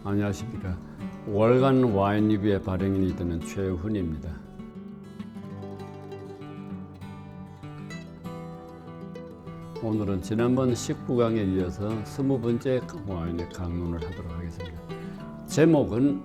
안녕하십니까. 월간 와인 리뷰의 발행인이 되는 최훈입니다. 오늘은 지난번 19강에 이어서 20번째 와인의 강론을 하도록 하겠습니다. 제목은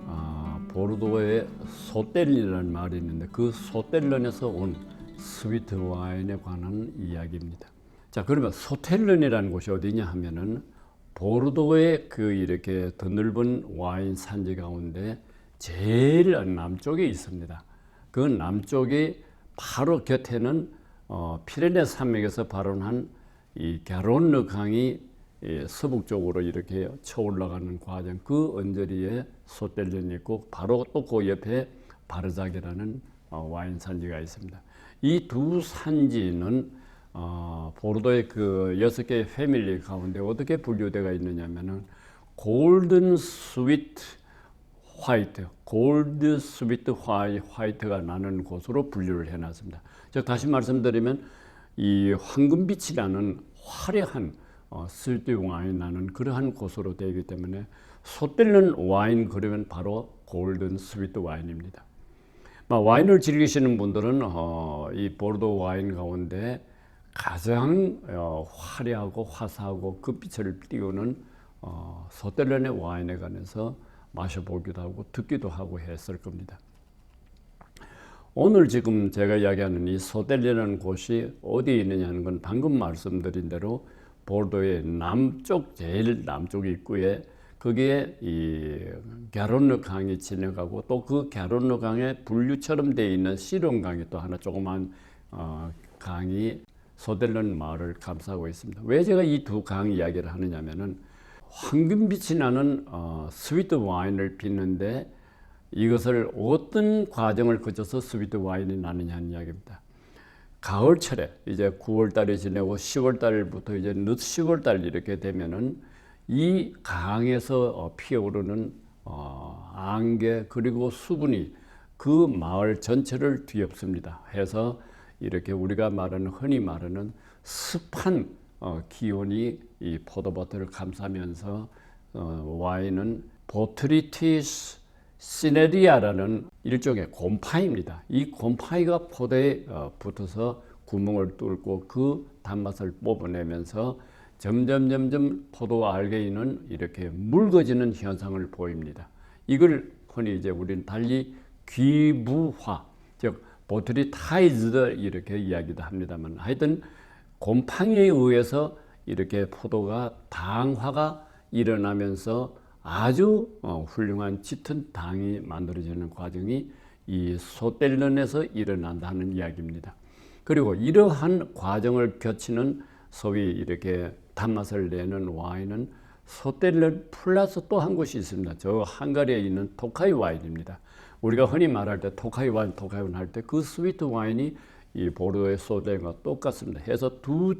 보르도의 소텔린이라는 말이 있는데 그 소텔린에서 온 스위트 와인에 관한 이야기입니다. 자, 그러면 소텔린이라는 곳이 어디냐 하면은 보르도의 이렇게 드넓은 와인 산지 가운데 제일 남쪽에 있습니다. 그 남쪽이 바로 곁에는 피레네 산맥에서 발원한 이 갸론르 강이 서북쪽으로 이렇게 쳐올라가는 과정, 그 언저리에 소텔린이 있고 바로 또 그 옆에 바르작이라는 와인 산지가 있습니다. 이 두 산지는 보르도의 그 6개의 패밀리 가운데 어떻게 분류되어 있느냐면은 골든 스위트 화이트, 골드 스위트 화이트가 나는 곳으로 분류를 해놨습니다. 즉 다시 말씀드리면 이 황금빛이 나는 화려한 스위트 와인이 나는 그러한 곳으로 되기 때문에 소텔린 와인 그러면 바로 골든 스위트 와인입니다. 와인을 즐기시는 분들은 이 보르도 와인 가운데 가장 화려하고 화사하고 금빛을 띄우는 소텔린의 와인에 관해서 마셔보기도 하고 듣기도 하고 했을 겁니다. 오늘 지금 제가 이야기하는 이 소텔린이라는 곳이 어디에 있느냐는 건 방금 말씀드린 대로 보르도의 남쪽, 제일 남쪽 입구에 거기에 이 갸론르 강이 지나가고 또 그 갸론르 강에 분류처럼 되어 있는 시론 강이 또 하나 조그만 강이 소텔린 마을을 감싸고 있습니다. 왜 제가 이 두 강 이야기를 하느냐면은 황금빛이 나는 스위트 와인을 빚는데 이것을 어떤 과정을 거쳐서 스위트 와인이 나느냐는 이야기입니다. 가을철에 이제 9월달이 지나고 10월달부터 이제 늦 10월달 이렇게 되면은 이 강에서 피어오르는 안개 그리고 수분이 그 마을 전체를 뒤엎습니다. 해서 이렇게 우리가 말하는 흔히 말하는 습한 기온이 이 포도밭을 감싸면서 와인은 보트리티스 시네리아라는 일종의 곰팡이입니다. 이 곰팡이가 포도에 붙어서 구멍을 뚫고 그 단맛을 뽑아내면서 점점 포도 알갱이는 이렇게 묽어지는 현상을 보입니다. 이걸 흔히 이제 우리는 달리 귀부화, 즉 보트리타이즈드 이렇게 이야기도 합니다만, 하여튼 곰팡이에 의해서 이렇게 포도가 당화가 일어나면서 아주 훌륭한 짙은 당이 만들어지는 과정이 이 소텔린에서 일어난다는 이야기입니다. 그리고 이러한 과정을 거치는 소위 이렇게 단맛을 내는 와인은 소텔린 플러스 또 한 곳이 있습니다. 저 헝가리에 있는 토카이 와인입니다. 우리가 흔히 말할 때 토카이 와인 할 때 그 스위트 와인이 이 보르도의 소텔린과 똑같습니다. 해서 두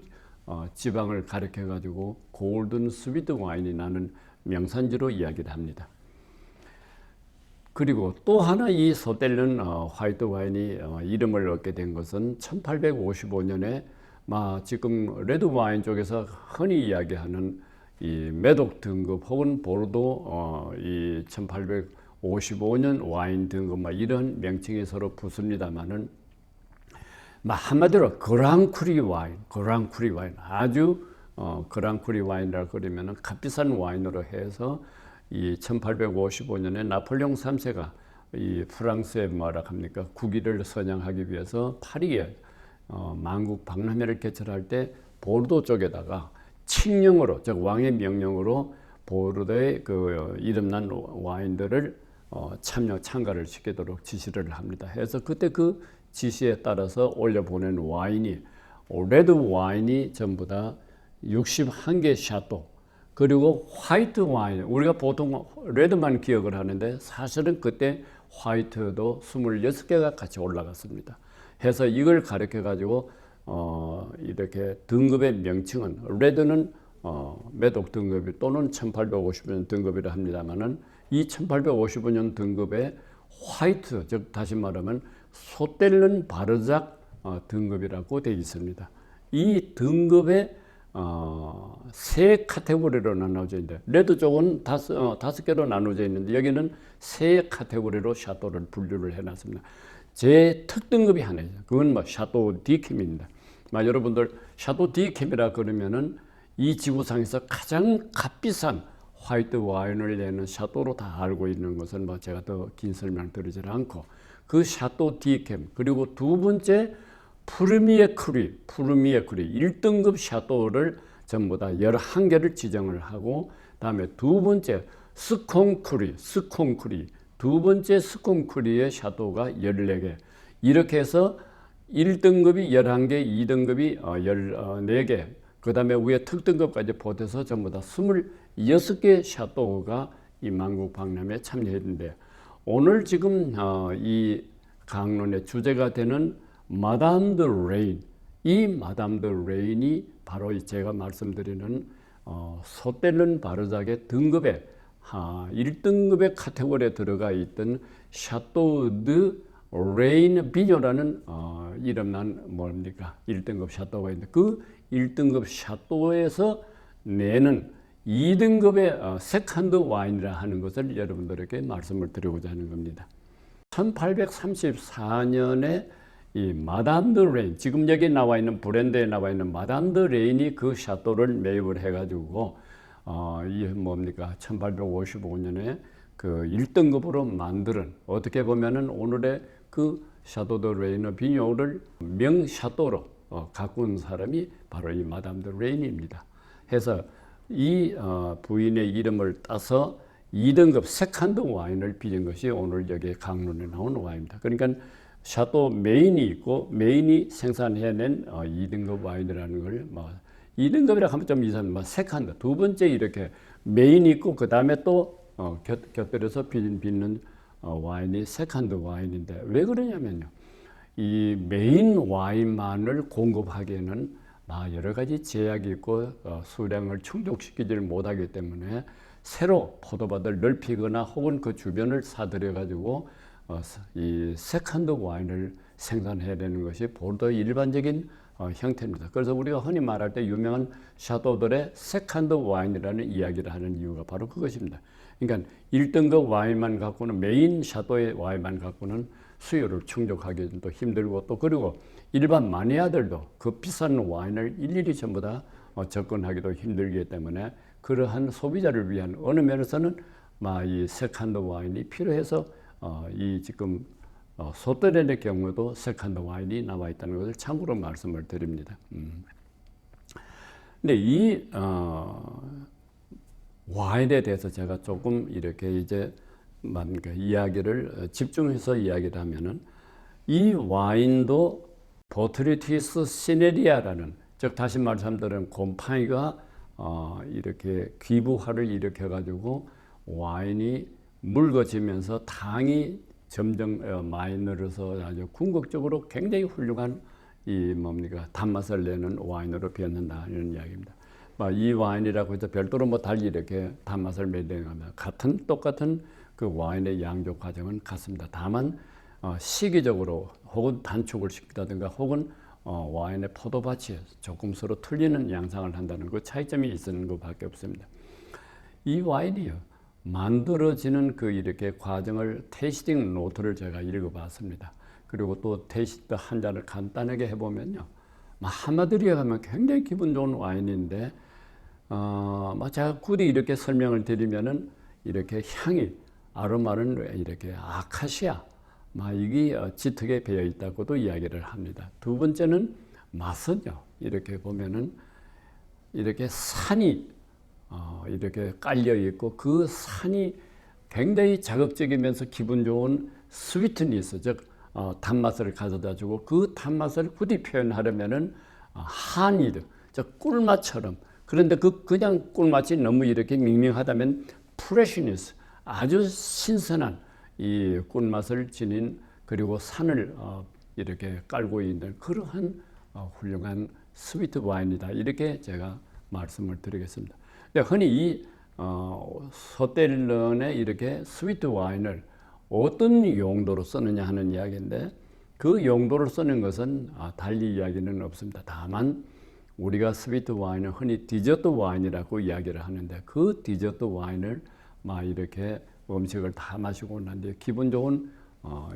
지방을 가리켜 가지고 골든 스위트 와인이 나는 명산지로 이야기를 합니다. 그리고 또 하나 이 소텔린 화이트 와인이 이름을 얻게 된 것은 1855년에 지금 레드 와인 쪽에서 흔히 이야기하는 이 메독 등급 혹은 보르도 이 1855년 와인 등급 이런 명칭이 서로 붙습니다만은 한마디로 그랑크리 와인 아주 그랑크리 와인이라고 그러면은 값비싼 와인으로 해서 이 1855년에 나폴레옹 3세가 이 프랑스의 국위를 선양하기 위해서 파리에 만국 박람회를 개최할 때 보르도 쪽에다가 칙령으로, 즉 왕의 명령으로 보르도의 그 이름난 와인들을 참가를 시키도록 지시를 합니다. 해서 그때 그 지시에 따라서 올려보낸 와인이 레드 와인이 전부 다 61개 샤또, 그리고 화이트 와인, 우리가 보통 레드만 기억을 하는데 사실은 그때 화이트도 26개가 같이 올라갔습니다. 해서 이걸 가르쳐 가지고 이렇게 등급의 명칭은 레드는 메독 등급이 또는 1855년 등급이라 합니다만은 이 1855년 등급의 화이트, 즉 다시 말하면 소텔린 바르작 등급이라고 되어 있습니다. 이 등급의 세 카테고리로 나눠져 있는데, 레드 쪽은 다섯 개로 나눠져 있는데, 여기는 세 카테고리로 샤도를 분류를 해놨습니다. 제 특등급이 하나 있어요. 그건 뭐 샤도 D캠입니다. 여러분들 샤도 D캠이라 그러면은 이 지구상에서 가장 값비싼 화이트 와인을 내는 샤도로 다 알고 있는 것은 뭐 제가 더 긴 설명 드리지 않고, 그 샤도 D캠, 그리고 두 번째 푸르미에 크리 1등급 샤도를 전부 다 11개를 지정을 하고, 다음에 두 번째 스콩크리 두 번째 스콩크리의 샤도가 14개, 이렇게 해서 1등급이 11개, 2등급이 14개, 그 다음에 위에 특등급까지 포함해서 전부 다 26개 샤도가 이 만국 박람회에 참여했는데, 오늘 지금 이 강론의 주제가 되는 마담 드 레인, 이 마담 드 레인이 바로 제가 말씀드리는 소텔른 바르작의 등급에 1등급의 카테고리에 들어가 있던 샤또 드 레인 비뇨라는 이름난 뭡니까? 1등급 샤또가 있는데, 그 1등급 샤또에서 내는 2등급의 세컨드 와인이라 하는 것을 여러분들에게 말씀을 드리고자 하는 겁니다. 1834년에 이 마담 드 레인, 지금 여기 나와 있는 브랜드에 나와 있는 마담 드 레인이 그 샤도를 매입을 해가지고 이 뭡니까? 1855년에 그 1등급으로 만드는, 어떻게 보면은 오늘의 그 샤도 드 레인 비뇨를 명 샤도로 가꾼 사람이 바로 이 마담 드 레인입니다. 해서 이 부인의 이름을 따서 2등급 세컨드 와인을 빚은 것이 오늘 여기 강론에 나온 와인입니다. 그러니까 샤도 메인이 있고, 메인이 생산해낸 2등급 와인이라는 걸 2등급이라 하면 좀 이상한데, 세컨드, 두 번째 이렇게 메인이 있고, 그 다음에 또 곁들여서 빚는 와인이 세컨드 와인인데, 왜 그러냐면요, 이 메인 와인만을 공급하기에는 여러 가지 제약이 있고 수량을 충족시키지를 못하기 때문에 새로 포도밭을 넓히거나 혹은 그 주변을 사들여 가지고 이 세컨드 와인을 생산해야 되는 것이 보르도의 일반적인 형태입니다. 그래서 우리가 흔히 말할 때 유명한 샤도들의 세컨드 와인이라는 이야기를 하는 이유가 바로 그것입니다. 그러니까 1등급 와인만 갖고는, 메인 샤도의 와인만 갖고는 수요를 충족하기도 힘들고, 또 그리고 일반 마니아들도 그 비싼 와인을 일일이 전부 다 접근하기도 힘들기 때문에, 그러한 소비자를 위한 어느 면에서는 이 세컨드 와인이 필요해서 이 지금 소텔렌의 경우도 세컨드 와인이 나와 있다는 것을 참고로 말씀을 드립니다. 근데 이 와인에 대해서 제가 조금 이렇게 이제 이야기를 집중해서 이야기를 하면은, 이 와인도 보트리티스 시네리아라는, 즉 다시 말씀드리면 곰팡이가 이렇게 귀부화를 일으켜 가지고 와인이 묽어지면서 당이 점점 많이 늘어서 아주 궁극적으로 굉장히 훌륭한 이 뭡니까? 단맛을 내는 와인으로 변한다는 이야기입니다. 이 와인이라고 해서 별도로 달리 이렇게 단맛을 매겨가면 똑같은 그 와인의 양조 과정은 같습니다. 다만 시기적으로 혹은 단축을 시킨다든가 혹은 와인의 포도밭이 조금 서로 틀리는 양상을 한다는 그 차이점이 있는 것밖에 없습니다. 이 와인이요, 만들어지는 그 이렇게 과정을 테이스팅 노트를 제가 읽어봤습니다. 그리고 또 테이스트 한 잔을 간단하게 해보면요, 한마디로 하면 굉장히 기분 좋은 와인인데, 제가 굳이 이렇게 설명을 드리면은 이렇게 향이, 아로마는 이렇게 아카시아, 이게 짙게 배어 있다고도 이야기를 합니다. 두 번째는 맛은요, 이렇게 보면은 이렇게 산이 이렇게 깔려 있고, 그 산이 굉장히 자극적이면서 기분 좋은 스위트니스, 즉 단맛을 가져다 주고, 그 단맛을 굳이 표현하려면은 하니드, 즉 꿀맛처럼, 그런데 그냥 꿀맛이 너무 이렇게 밍밍하다면 프레시니스, 아주 신선한 이 꿀맛을 지닌, 그리고 산을 이렇게 깔고 있는 그러한 훌륭한 스위트 와인이다, 이렇게 제가 말씀을 드리겠습니다. 흔히 이 소텔런의 이렇게 스위트 와인을 어떤 용도로 쓰느냐 하는 이야기인데, 그 용도를 쓰는 것은 달리 이야기는 없습니다. 다만 우리가 스위트 와인은 흔히 디저트 와인이라고 이야기를 하는데 그 디저트 와인을 막 이렇게 음식을 다 마시고 난 뒤에 기분 좋은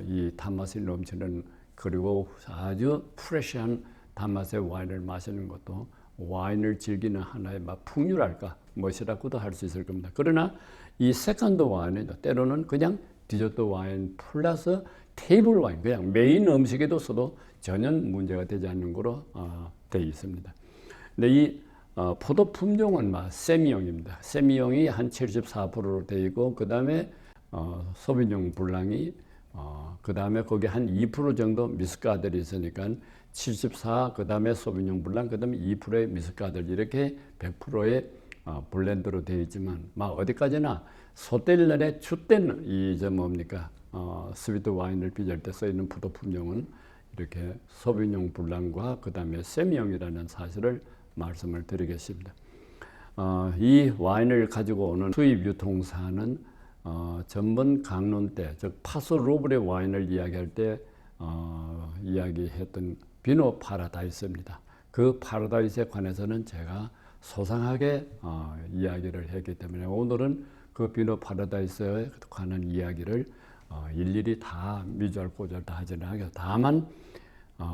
이 단맛이 넘치는 그리고 아주 프레시한 단맛의 와인을 마시는 것도 와인을 즐기는 하나의 막 풍류랄까 무엇이라고도 할 수 있을 겁니다. 그러나 이 세컨드 와인은 때로는 그냥 디저트 와인 플러스 테이블 와인 그냥 메인 음식에도 써도 전혀 문제가 되지 않는 거로 되어 있습니다. 근데 이 포도 품종은 세미형입니다. 세미형이 한 74%로 되어 있고 그 다음에 소비뇽 블랑이 그 다음에 거기 한 2% 정도 미스카들이 있으니까 74, 그 다음에 소비뇽 블랑, 그 다음에 2%의 미스카들 이렇게 100%의 블렌드로 되어 있지만 막 어디까지나 소텔ler의 주된 이제 뭡니까 스위트 와인을 빚을 때 쓰이는 포도 품종은 이렇게 소비뇽 블랑과 그 다음에 세미형이라는 사실을 말씀을 드리겠습니다. 이 와인을 가지고 오는 수입 유통사는 전번 강론 때, 즉 파소 로브레 와인을 이야기할 때 이야기했던 비노 파라다이스입니다. 그 파라다이스에 관해서는 제가 소상하게 이야기를 했기 때문에 오늘은 그 비노 파라다이스에 관한 이야기를 일일이 다 미절고절 다 하지는 않겠습니다. 다만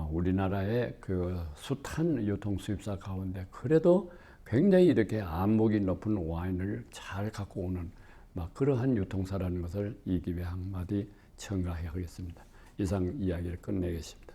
우리나라의 그 숱한 유통 수입사 가운데 그래도 굉장히 이렇게 안목이 높은 와인을 잘 갖고 오는 그러한 유통사라는 것을 이 기회에 한마디 첨가하겠습니다. 이상 이야기를 끝내겠습니다.